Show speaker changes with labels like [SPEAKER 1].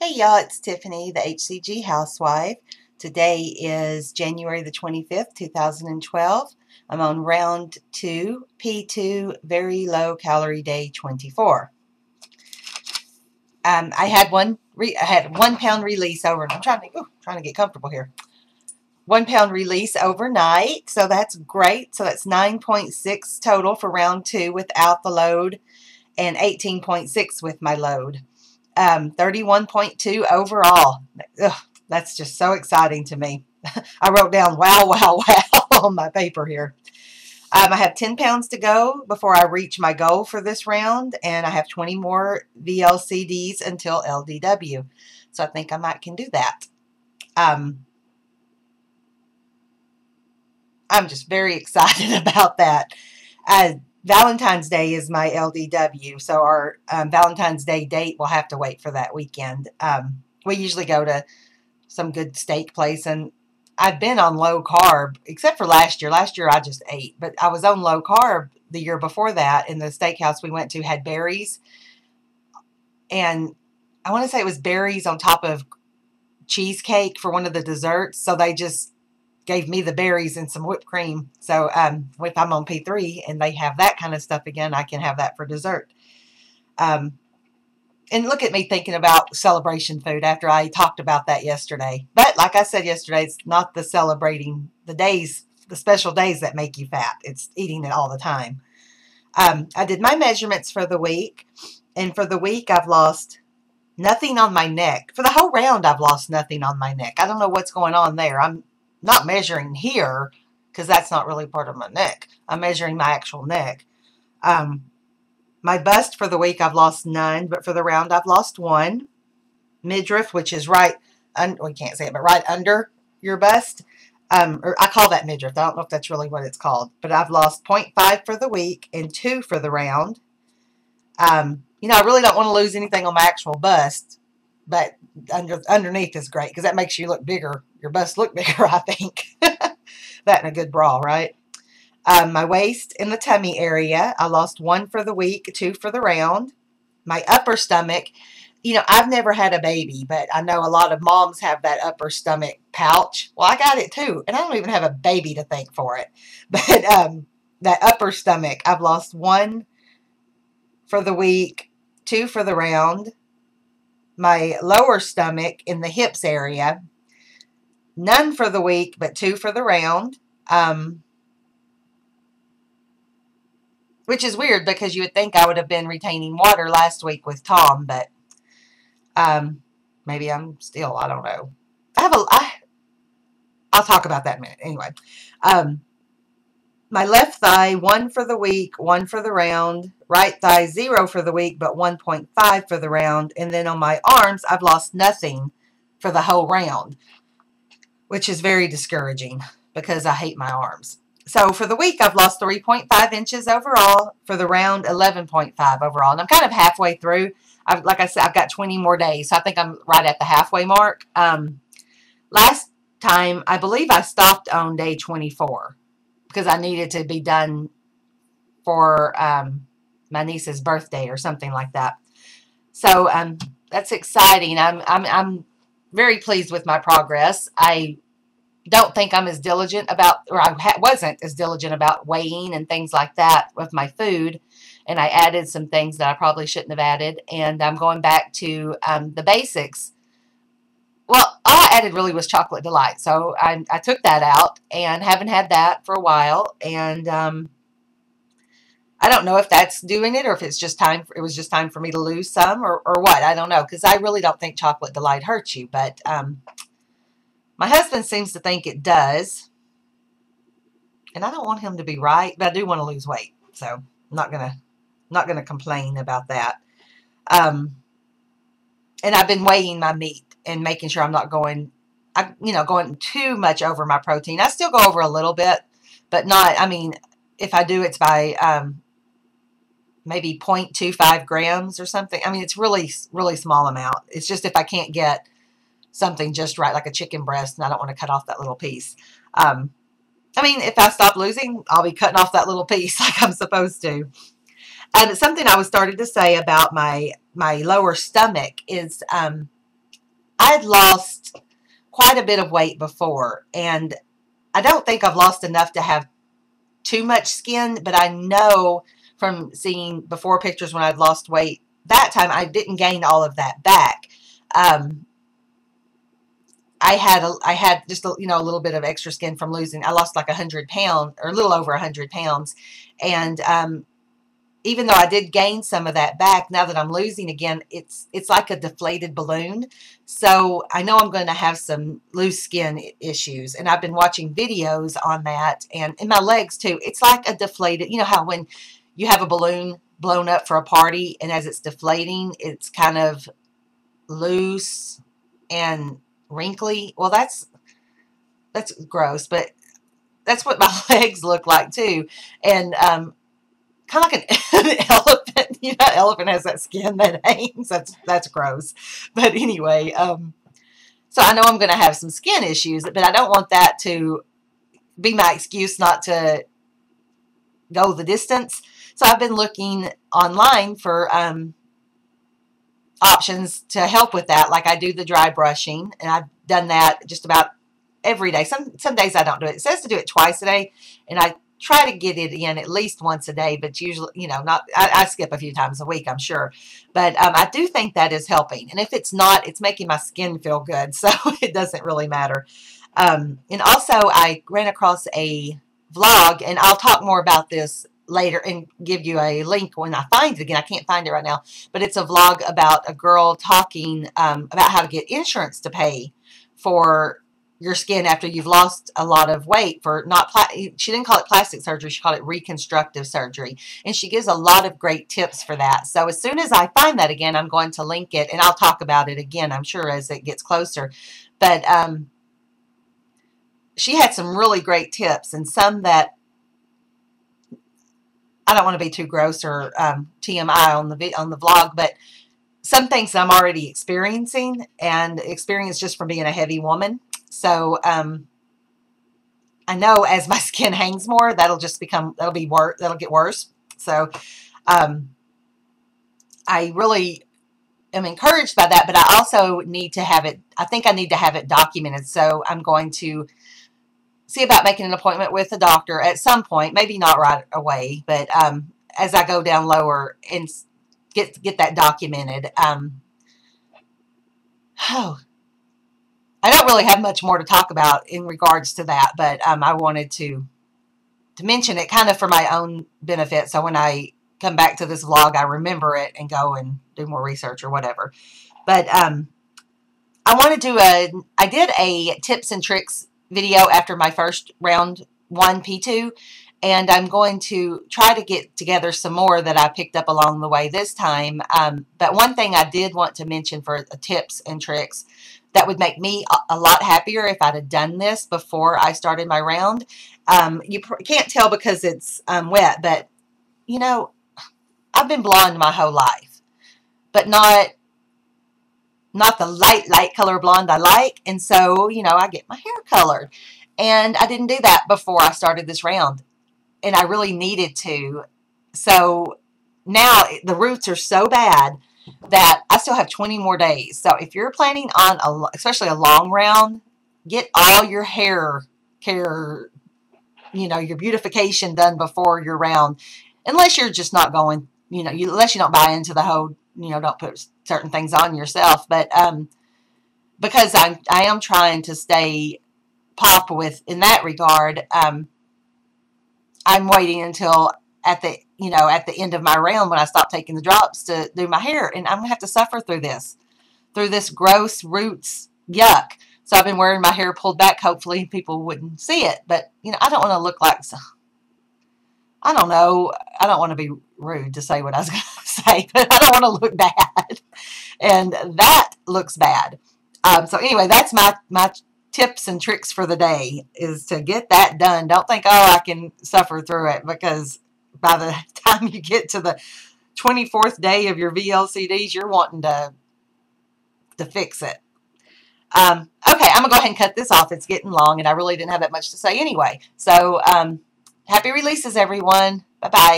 [SPEAKER 1] Hey y'all, it's Tiffany, the HCG housewife. Today is January the 25th, 2012. I'm on round 2, P2, very low calorie day 24. I had 1 pound release over. I'm trying to get comfortable here. 1 pound release overnight, so that's great. So that's 9.6 total for round 2 without the load, and 18.6 with my load. 31.2 overall. Ugh, that's just so exciting to me. I wrote down wow, wow, wow on my paper here. I have 10 pounds to go before I reach my goal for this round, and I have 20 more VLCDs until LDW. So I think I might can do that. I'm just very excited about that. Valentine's Day is my LDW, so our Valentine's Day date will have to wait for that weekend. We usually go to some good steak place, and I've been on low carb, except for last year. Last year I just ate, but I was on low carb the year before that, and the steakhouse we went to had berries, and I want to say it was berries on top of cheesecake for one of the desserts, so they just gave me the berries and some whipped cream. So if I'm on P3 and they have that kind of stuff again, I can have that for dessert. And look at me thinking about celebration food after I talked about that yesterday. But like I said yesterday, it's not the celebrating the days, the special days that make you fat. It's eating it all the time. I did my measurements for the week. And for the week, I've lost nothing on my neck. For the whole round, I've lost nothing on my neck. I don't know what's going on there. I'm not measuring here because that's not really part of my neck. I'm measuring my actual neck. My bust for the week, I've lost none, but for the round, I've lost 1. Midriff, which is right, we can't say it, but right under your bust. Or I call that midriff. I don't know if that's really what it's called, but I've lost 0.5 for the week and 2 for the round. You know, I really don't want to lose anything on my actual bust, but underneath is great because that makes you look bigger. Your bust look bigger, I think. That and a good bra, right? My waist in the tummy area, I lost 1 for the week, 2 for the round. My upper stomach, you know, I've never had a baby, but I know a lot of moms have that upper stomach pouch. Well, I got it too, and I don't even have a baby to thank for it. But that upper stomach, I've lost 1 for the week, 2 for the round. My lower stomach in the hips area, none for the week, but 2 for the round. Which is weird because you would think I would have been retaining water last week with Tom, but maybe I'm still, I don't know. I'll talk about that in a minute. Anyway, my left thigh, 1 for the week, 1 for the round. Right thigh, 0 for the week, but 1.5 for the round. And then on my arms, I've lost nothing for the whole round, which is very discouraging because I hate my arms. So for the week, I've lost 3.5 inches overall. For the round, 11.5 overall. And I'm kind of halfway through. Like I said, I've got 20 more days. So I think I'm right at the halfway mark. Last time, I believe I stopped on day 24 because I needed to be done for my niece's birthday or something like that. So that's exciting. I'm very pleased with my progress. I don't think I'm as diligent about, or I wasn't as diligent about weighing and things like that with my food. And I added some things that I probably shouldn't have added. And I'm going back to the basics. Well, all I added really was chocolate delight. So I took that out and haven't had that for a while. And I don't know if that's doing it or if it's just time. It was just time for me to lose some or what. I don't know, because I really don't think chocolate delight hurts you. But my husband seems to think it does. And I don't want him to be right, but I do want to lose weight. So I'm not gonna complain about that. And I've been weighing my meat and making sure I'm not going too much over my protein. I still go over a little bit, but not, I mean, if I do, it's by maybe 0.25 grams or something. I mean, it's really, really small amount. It's just if I can't get something just right, like a chicken breast, and I don't want to cut off that little piece. I mean, if I stop losing, I'll be cutting off that little piece like I'm supposed to. Something I was started to say about my lower stomach is I had lost quite a bit of weight before, and I don't think I've lost enough to have too much skin, but I know from seeing before pictures when I'd lost weight that time, I didn't gain all of that back. Um, I had just a, a little bit of extra skin from losing. I lost like 100 pounds, or a little over 100 pounds, and even though I did gain some of that back, now that I'm losing again, it's like a deflated balloon. So I know I'm going to have some loose skin issues, and I've been watching videos on that, and in my legs too. It's like a deflated, you know how when you have a balloon blown up for a party, and as it's deflating, it's kind of loose and wrinkly. Well, that's gross, but that's what my legs look like too. And kind of like an elephant. You know, an elephant has that skin that hangs. That's gross. But anyway, so I know I'm going to have some skin issues, but I don't want that to be my excuse not to go the distance. So I've been looking online for options to help with that. Like I do the dry brushing, and I've done that just about every day. Some days I don't do it. It says to do it twice a day, and I try to get it in at least once a day, but usually, not, I skip a few times a week, I'm sure. But I do think that is helping. And if it's not, it's making my skin feel good. So it doesn't really matter. And also I ran across a vlog, and I'll talk more about this later and give you a link when I find it again. I can't find it right now, but it's a vlog about a girl talking about how to get insurance to pay for your skin after you've lost a lot of weight. For not, she didn't call it plastic surgery, she called it reconstructive surgery, and she gives a lot of great tips for that. So as soon as I find that again, I'm going to link it, and I'll talk about it again, I'm sure, as it gets closer. But she had some really great tips, and some that I don't want to be too gross or TMI on the vlog, but some things I'm already experiencing, and experience just from being a heavy woman. So I know as my skin hangs more, that'll get worse. So I really am encouraged by that, but I also need to have it. I think I need to have it documented. So I'm going to see about making an appointment with a doctor at some point, maybe not right away, but as I go down lower and get that documented. I don't really have much more to talk about in regards to that, but I wanted to mention it kind of for my own benefit. So when I come back to this vlog, I remember it and go and do more research or whatever. But I want to I did a tips and tricks video after my first round 1 P2, and I'm going to try to get together some more that I picked up along the way this time. But one thing I did want to mention for tips and tricks that would make me a lot happier if I'd have done this before I started my round. You can't tell because it's wet, but I've been blonde my whole life, but not the light color blonde I like. And so, I get my hair colored, and I didn't do that before I started this round, and I really needed to. So now the roots are so bad that I still have 20 more days. So if you're planning on especially a long round, get all your hair care, your beautification done before your round, unless you're just not going, unless you don't buy into the whole, don't put certain things on yourself. But because I am trying to stay pop in that regard, I'm waiting until at the end of my round when I stop taking the drops to do my hair, and I'm gonna have to suffer through this gross roots yuck. So I've been wearing my hair pulled back. Hopefully people wouldn't see it, but I don't want to look like, I don't know. I don't want to be rude to say what I was going to say, but I don't want to look bad, and that looks bad. So anyway, that's my tips and tricks for the day, is to get that done. Don't think, I can suffer through it, because by the time you get to the 24th day of your VLCDs, you're wanting to fix it. Okay, I'm going to go ahead and cut this off. It's getting long, and I really didn't have that much to say anyway. So happy releases, everyone. Bye-bye.